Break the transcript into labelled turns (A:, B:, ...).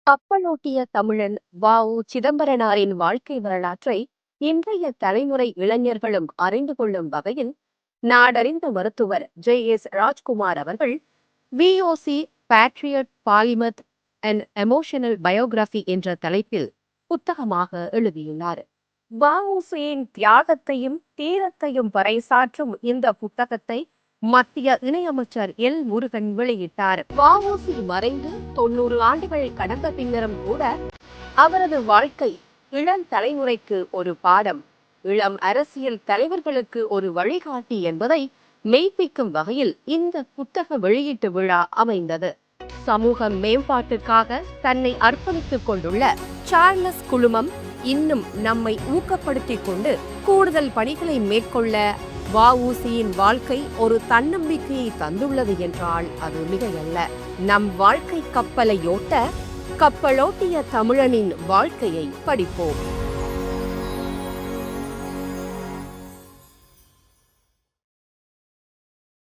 A: கப்பலோட்டிய தமிழன் வ.உ. சிதம்பரனாரின் வாழ்க்கை வரலாற்றை இன்றைய தலைமுறை இளைஞர்களும் அறிந்து கொள்ளும் வகையில் நாடறிந்த மருத்துவர் ஜே.எஸ். ராஜ்குமார் அவர்கள் வி.ஓ.சி. பேட்ரியட் பாலிமத் அண்ட் எமோஷனல் பயோகிராபி என்ற தலைப்பில் புத்தகமாக எழுதியுள்ளார். வ.உ.சி.யின் தியாகத்தையும் தீரத்தையும் பறைசாற்றும் இந்த புத்தகத்தை மத்திய இணையமைச்சர் எல். முருகன் வெளியிட்டார். வ.உ.சி. மறைந்து 90 ஆண்டுகள் கடந்த பின்னரும் கூட அவரது வாழ்க்கை இளம் தலைமுறைக்கு ஒரு பாடம், இளம் அரசியல் தலைவர்களுக்கு ஒரு வழிகாட்டி என்பதை மெய்ப்பிக்கும் வகையில் இந்த புத்தக வெளியீட்டு விழா அமைந்தது. சமூக மேம்பாட்டுக்காக தன்னை அர்ப்பணித்துக் கொண்டுள்ள சார்லஸ் குழுமம் இன்னும் நம்மை ஊக்கப்படுத்திக் கொண்டு கூடுதல் பணிகளை மேற்கொள்ள வ.உ.சி.யின் வாழ்க்கை ஒரு தன்னம்பிக்கையை தந்துள்ளது என்றால் அது மிகையல்ல. நம் வாழ்க்கை கப்பலை ஓட்ட கப்பலோட்டிய தமிழனின் வாழ்க்கையை படிப்போம்.